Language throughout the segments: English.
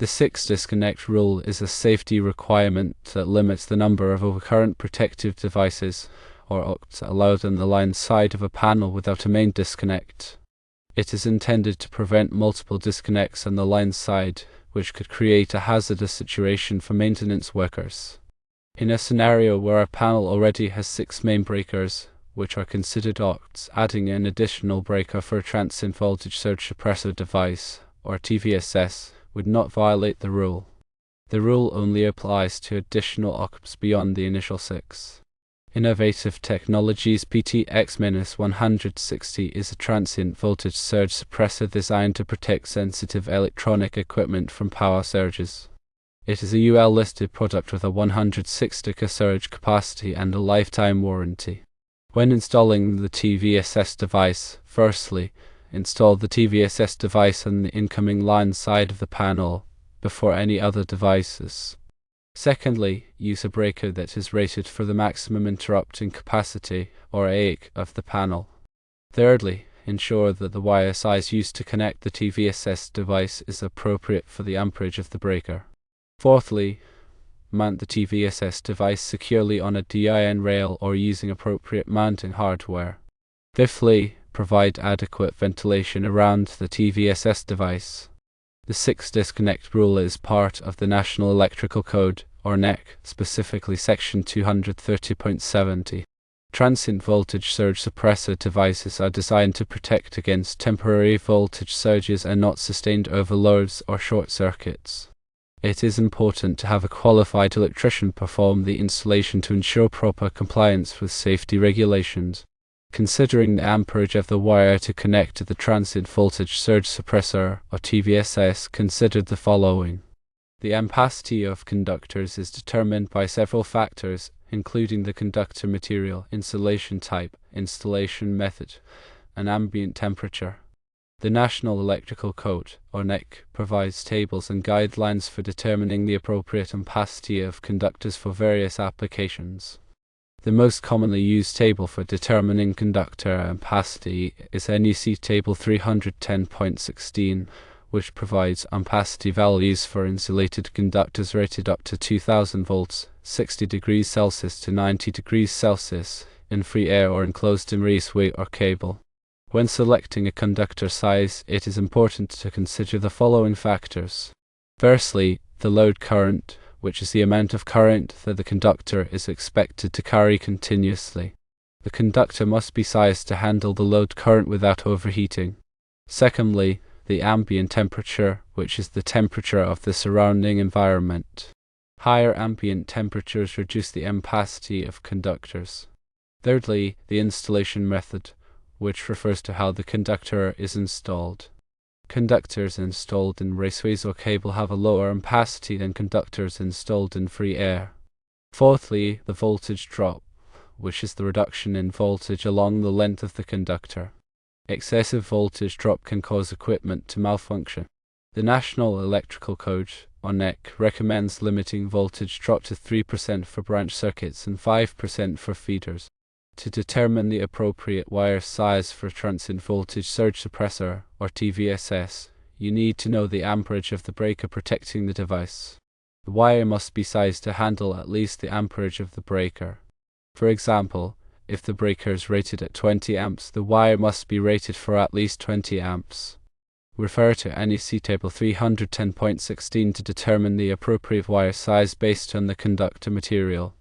The 6 disconnect rule is a safety requirement that limits the number of overcurrent protective devices, or OCTs, allowed on the line side of a panel without a main disconnect. It is intended to prevent multiple disconnects on the line side, which could create a hazardous situation for maintenance workers. In a scenario where a panel already has 6 main breakers, which are considered OCTs, adding an additional breaker for a transient voltage surge suppressor device, or TVSS, would not violate the rule. The rule only applies to additional OCTs beyond the initial 6. Innovative Technologies PTX-160 is a transient voltage surge suppressor designed to protect sensitive electronic equipment from power surges. It is a UL-listed product with a 106 sticker surge capacity and a lifetime warranty. When installing the TVSS device, firstly, install the TVSS device on the incoming line side of the panel before any other devices. Secondly, use a breaker that is rated for the maximum interrupting capacity, or AIC, of the panel. Thirdly, ensure that the wire size used to connect the TVSS device is appropriate for the amperage of the breaker. Fourthly, mount the TVSS device securely on a DIN rail or using appropriate mounting hardware. Fifthly, provide adequate ventilation around the TVSS device. The 6 disconnect rule is part of the National Electrical Code, or NEC, specifically Section 230.70. Transient voltage surge suppressor devices are designed to protect against temporary voltage surges and not sustained overloads or short circuits. It is important to have a qualified electrician perform the installation to ensure proper compliance with safety regulations. Considering the amperage of the wire to connect to the transient voltage surge suppressor, or TVSS, consider the following. The ampacity of conductors is determined by several factors, including the conductor material, insulation type, installation method, and ambient temperature. The National Electrical Code, or NEC, provides tables and guidelines for determining the appropriate ampacity of conductors for various applications. The most commonly used table for determining conductor ampacity is NEC Table 310.16, which provides ampacity values for insulated conductors rated up to 2000 volts, 60 degrees Celsius to 90 degrees Celsius, in free air or enclosed in raceway or cable. When selecting a conductor size, it is important to consider the following factors. Firstly, the load current, which is the amount of current that the conductor is expected to carry continuously. The conductor must be sized to handle the load current without overheating. Secondly, the ambient temperature, which is the temperature of the surrounding environment. Higher ambient temperatures reduce the ampacity of conductors. Thirdly, the installation method, which refers to how the conductor is installed. Conductors installed in raceways or cable have a lower ampacity than conductors installed in free air. Fourthly, the voltage drop, which is the reduction in voltage along the length of the conductor. Excessive voltage drop can cause equipment to malfunction. The National Electrical Code, or NEC, recommends limiting voltage drop to 3% for branch circuits and 5% for feeders. To determine the appropriate wire size for transient voltage surge suppressor, or TVSS, you need to know the amperage of the breaker protecting the device. The wire must be sized to handle at least the amperage of the breaker. For example, if the breaker is rated at 20 amps, the wire must be rated for at least 20 amps. Refer to NEC Table 310.16 to determine the appropriate wire size based on the conductor material,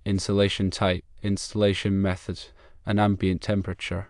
insulation type, installation method, and ambient temperature.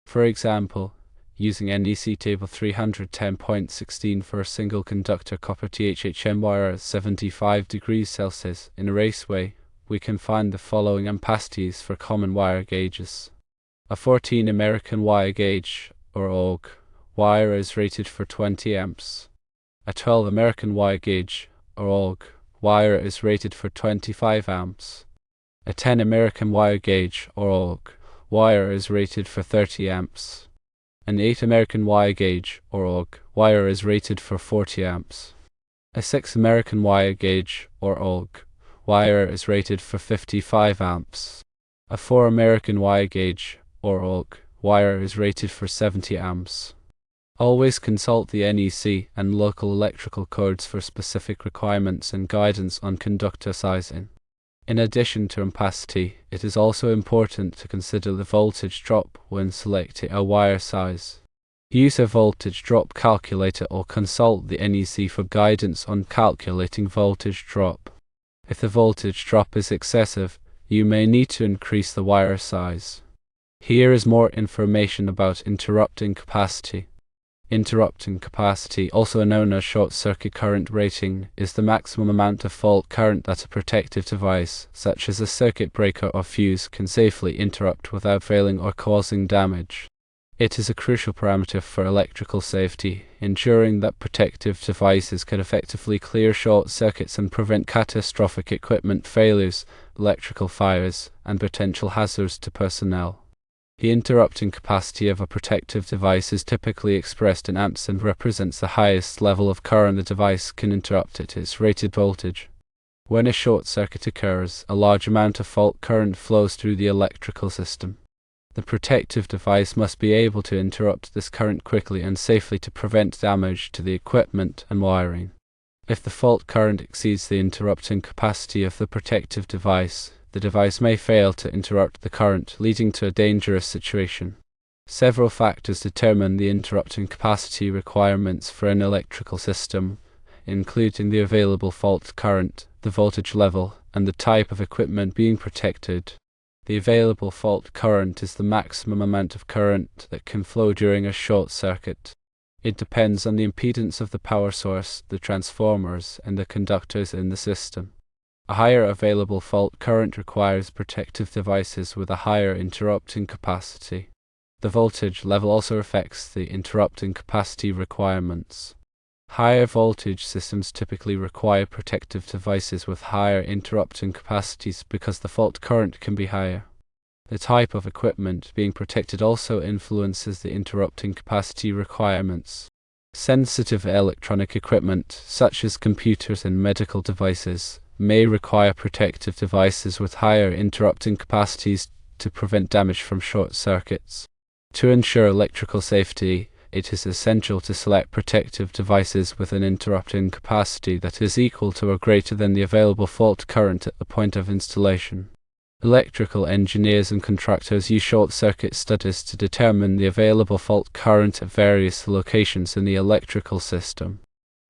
For example, using NEC Table 310.16 for a single conductor copper THHM wire at 75 degrees Celsius in a raceway, we can find the following ampacities for common wire gauges. A 14 American wire gauge, or AUG, wire is rated for 20 amps. A 12 American wire gauge, or AUG, wire is rated for 25 amps. A 10 American wire gauge, or AUG, wire is rated for 30 amps. An 8 American wire gauge, or AUG, wire is rated for 40 amps. A 6 American wire gauge, or AUG, wire is rated for 55 amps. A 4 American wire gauge, or AUG, wire is rated for 70 amps. Always consult the NEC and local electrical codes for specific requirements and guidance on conductor sizing. In addition to ampacity, it is also important to consider the voltage drop when selecting a wire size. Use a voltage drop calculator or consult the NEC for guidance on calculating voltage drop. If the voltage drop is excessive, you may need to increase the wire size. Here is more information about interrupting capacity. Interrupting capacity, also known as short circuit current rating, is the maximum amount of fault current that a protective device, such as a circuit breaker or fuse, can safely interrupt without failing or causing damage. It is a crucial parameter for electrical safety, ensuring that protective devices can effectively clear short circuits and prevent catastrophic equipment failures, electrical fires, and potential hazards to personnel. The interrupting capacity of a protective device is typically expressed in amps and represents the highest level of current the device can interrupt at its rated voltage. When a short circuit occurs, a large amount of fault current flows through the electrical system. The protective device must be able to interrupt this current quickly and safely to prevent damage to the equipment and wiring. If the fault current exceeds the interrupting capacity of the protective device, the device may fail to interrupt the current, leading to a dangerous situation. Several factors determine the interrupting capacity requirements for an electrical system, including the available fault current, the voltage level, and the type of equipment being protected. The available fault current is the maximum amount of current that can flow during a short circuit. It depends on the impedance of the power source, the transformers, and the conductors in the system. A higher available fault current requires protective devices with a higher interrupting capacity. The voltage level also affects the interrupting capacity requirements. Higher voltage systems typically require protective devices with higher interrupting capacities because the fault current can be higher. The type of equipment being protected also influences the interrupting capacity requirements. Sensitive electronic equipment, such as computers and medical devices, may require protective devices with higher interrupting capacities to prevent damage from short circuits. To ensure electrical safety, it is essential to select protective devices with an interrupting capacity that is equal to or greater than the available fault current at the point of installation. Electrical engineers and contractors use short-circuit studies to determine the available fault current at various locations in the electrical system.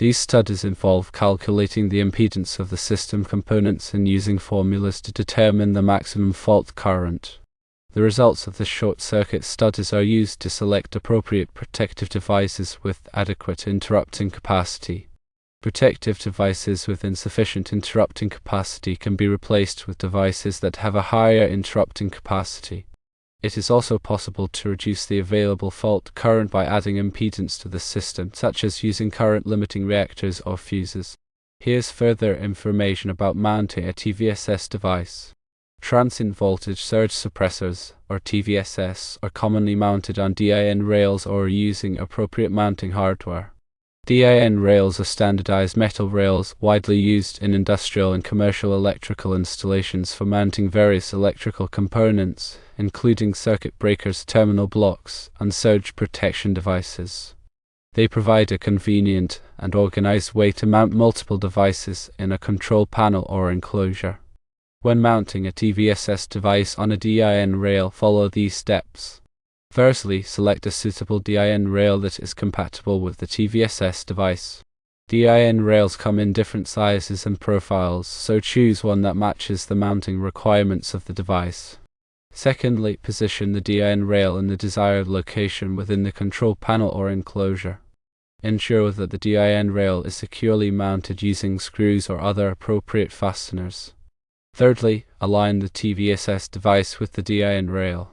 These studies involve calculating the impedance of the system components and using formulas to determine the maximum fault current. The results of the short-circuit studies are used to select appropriate protective devices with adequate interrupting capacity. Protective devices with insufficient interrupting capacity can be replaced with devices that have a higher interrupting capacity. It is also possible to reduce the available fault current by adding impedance to the system, such as using current-limiting reactors or fuses. Here's further information about mounting a TVSS device. Transient voltage surge suppressors, or TVSS, are commonly mounted on DIN rails or using appropriate mounting hardware. DIN rails are standardized metal rails widely used in industrial and commercial electrical installations for mounting various electrical components, including circuit breakers, terminal blocks, and surge protection devices. They provide a convenient and organized way to mount multiple devices in a control panel or enclosure. When mounting a TVSS device on a DIN rail, follow these steps. Firstly, select a suitable DIN rail that is compatible with the TVSS device. DIN rails come in different sizes and profiles, so choose one that matches the mounting requirements of the device. Secondly, position the DIN rail in the desired location within the control panel or enclosure. Ensure that the DIN rail is securely mounted using screws or other appropriate fasteners. Thirdly, align the TVSS device with the DIN rail.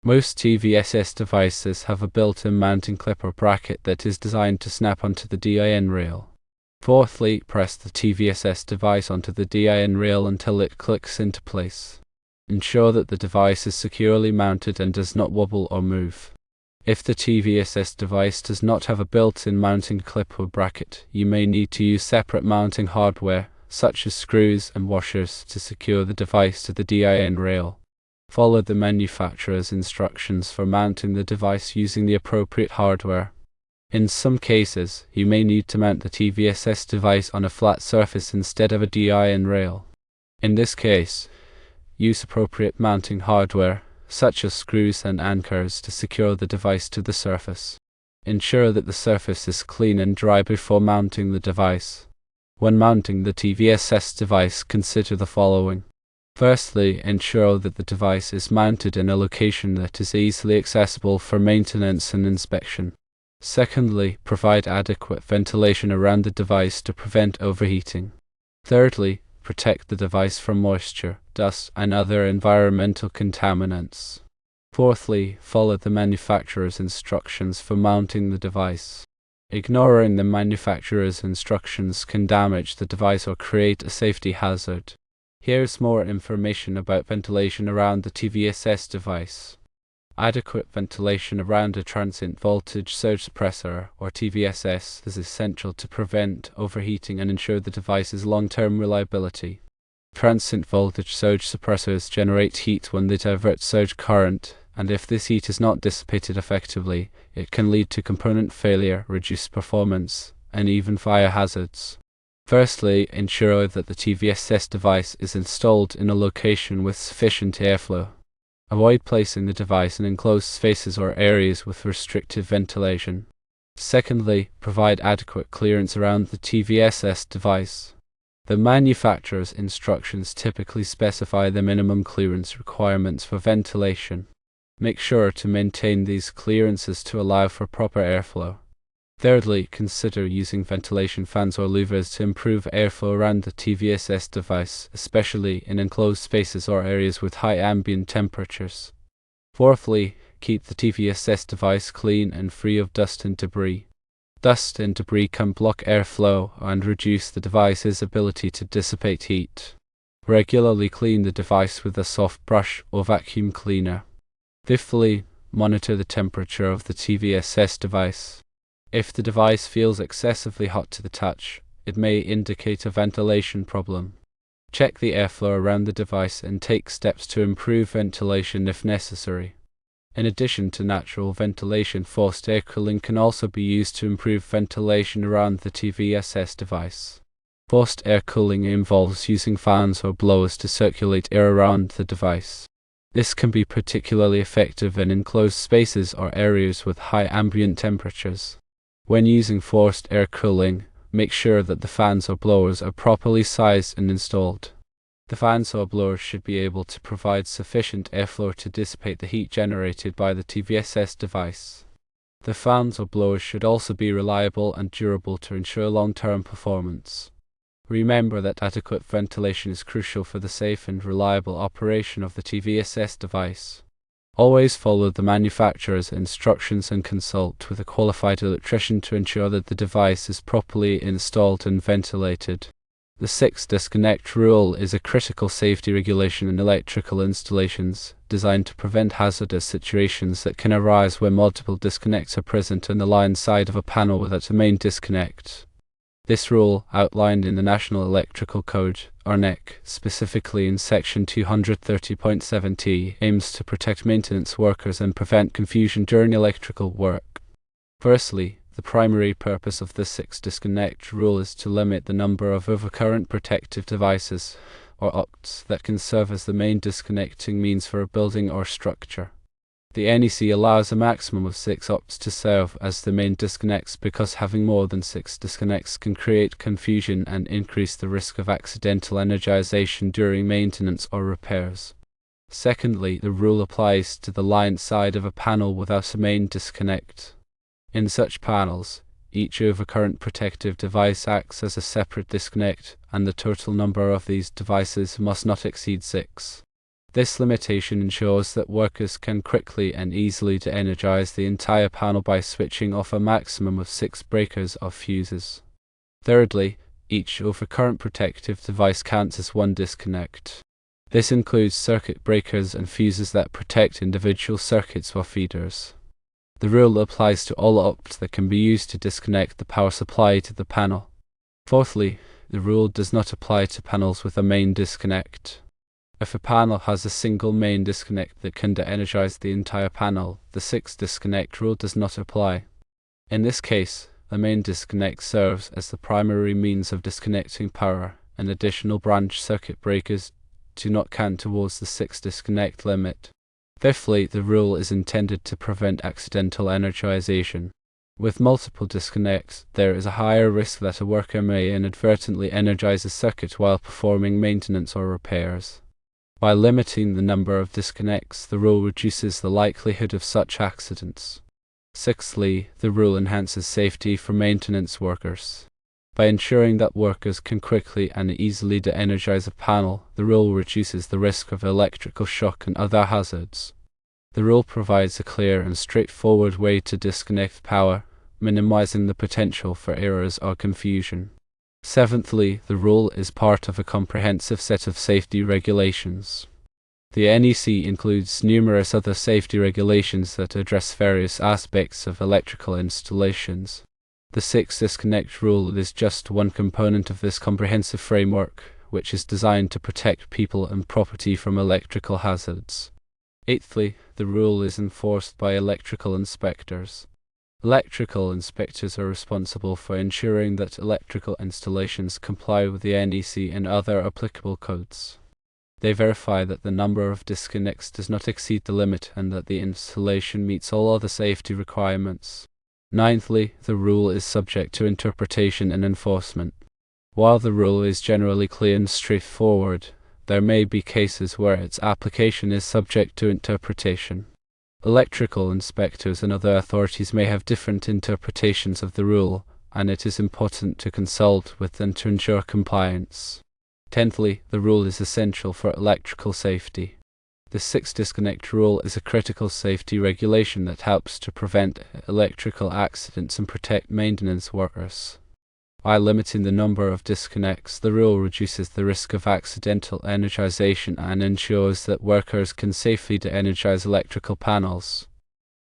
Most TVSS devices have a built-in mounting clip or bracket that is designed to snap onto the DIN rail. Fourthly, press the TVSS device onto the DIN rail until it clicks into place. Ensure that the device is securely mounted and does not wobble or move. If the TVSS device does not have a built-in mounting clip or bracket, you may need to use separate mounting hardware, such as screws and washers, to secure the device to the DIN rail. Follow the manufacturer's instructions for mounting the device using the appropriate hardware. In some cases, you may need to mount the TVSS device on a flat surface instead of a DIN rail. In this case, use appropriate mounting hardware, such as screws and anchors, to secure the device to the surface. Ensure that the surface is clean and dry before mounting the device. When mounting the TVSS device, consider the following. Firstly, ensure that the device is mounted in a location that is easily accessible for maintenance and inspection. Secondly, provide adequate ventilation around the device to prevent overheating. Thirdly, protect the device from moisture, dust, and other environmental contaminants. Fourthly, follow the manufacturer's instructions for mounting the device. Ignoring the manufacturer's instructions can damage the device or create a safety hazard. Here's more information about ventilation around the TVSS device. Adequate ventilation around a transient voltage surge suppressor, or TVSS, is essential to prevent overheating and ensure the device's long-term reliability. Transient voltage surge suppressors generate heat when they divert surge current, and if this heat is not dissipated effectively, it can lead to component failure, reduced performance, and even fire hazards. Firstly, ensure that the TVSS device is installed in a location with sufficient airflow. Avoid placing the device in enclosed spaces or areas with restricted ventilation. Secondly, provide adequate clearance around the TVSS device. The manufacturer's instructions typically specify the minimum clearance requirements for ventilation. Make sure to maintain these clearances to allow for proper airflow. Thirdly, consider using ventilation fans or louvers to improve airflow around the TVSS device, especially in enclosed spaces or areas with high ambient temperatures. Fourthly, keep the TVSS device clean and free of dust and debris. Dust and debris can block airflow and reduce the device's ability to dissipate heat. Regularly clean the device with a soft brush or vacuum cleaner. Fifthly, monitor the temperature of the TVSS device. If the device feels excessively hot to the touch, it may indicate a ventilation problem. Check the airflow around the device and take steps to improve ventilation if necessary. In addition to natural ventilation, forced air cooling can also be used to improve ventilation around the TVSS device. Forced air cooling involves using fans or blowers to circulate air around the device. This can be particularly effective in enclosed spaces or areas with high ambient temperatures. When using forced air cooling, make sure that the fans or blowers are properly sized and installed. The fans or blowers should be able to provide sufficient airflow to dissipate the heat generated by the TVSS device. The fans or blowers should also be reliable and durable to ensure long-term performance. Remember that adequate ventilation is crucial for the safe and reliable operation of the TVSS device. Always follow the manufacturer's instructions and consult with a qualified electrician to ensure that the device is properly installed and ventilated. The 6 disconnect rule is a critical safety regulation in electrical installations, designed to prevent hazardous situations that can arise when multiple disconnects are present on the line side of a panel without a main disconnect. This rule, outlined in the National Electrical Code, or NEC, specifically in Section 230.7t, aims to protect maintenance workers and prevent confusion during electrical work. Firstly, the primary purpose of the 6 disconnect rule is to limit the number of overcurrent protective devices, or OCTs, that can serve as the main disconnecting means for a building or structure. The NEC allows a maximum of 6 OCTs to serve as the main disconnects because having more than 6 disconnects can create confusion and increase the risk of accidental energization during maintenance or repairs. Secondly, the rule applies to the line side of a panel without a main disconnect. In such panels, each overcurrent protective device acts as a separate disconnect, and the total number of these devices must not exceed 6. This limitation ensures that workers can quickly and easily de-energize the entire panel by switching off a maximum of 6 breakers or fuses. Thirdly, each overcurrent protective device counts as one disconnect. This includes circuit breakers and fuses that protect individual circuits or feeders. The rule applies to all OCTs that can be used to disconnect the power supply to the panel. Fourthly, the rule does not apply to panels with a main disconnect. If a panel has a single main disconnect that can de-energize the entire panel, the 6 disconnect rule does not apply. In this case, the main disconnect serves as the primary means of disconnecting power, and additional branch circuit breakers do not count towards the 6 disconnect limit. Fifthly, the rule is intended to prevent accidental energization. With multiple disconnects, there is a higher risk that a worker may inadvertently energize a circuit while performing maintenance or repairs. By limiting the number of disconnects, the rule reduces the likelihood of such accidents. Sixthly, the rule enhances safety for maintenance workers. By ensuring that workers can quickly and easily de-energize a panel, the rule reduces the risk of electrical shock and other hazards. The rule provides a clear and straightforward way to disconnect power, minimizing the potential for errors or confusion. Seventhly, the rule is part of a comprehensive set of safety regulations. The NEC includes numerous other safety regulations that address various aspects of electrical installations. The 6 disconnect rule is just one component of this comprehensive framework, which is designed to protect people and property from electrical hazards. Eighthly, the rule is enforced by electrical inspectors. Electrical inspectors are responsible for ensuring that electrical installations comply with the NEC and other applicable codes. They verify that the number of disconnects does not exceed the limit and that the installation meets all other safety requirements. Ninthly, the rule is subject to interpretation and enforcement. While the rule is generally clear and straightforward, there may be cases where its application is subject to interpretation. Electrical inspectors and other authorities may have different interpretations of the rule, and it is important to consult with them to ensure compliance. Tenthly, the rule is essential for electrical safety. The 6 disconnect rule is a critical safety regulation that helps to prevent electrical accidents and protect maintenance workers. By limiting the number of disconnects, the rule reduces the risk of accidental energization and ensures that workers can safely de-energize electrical panels.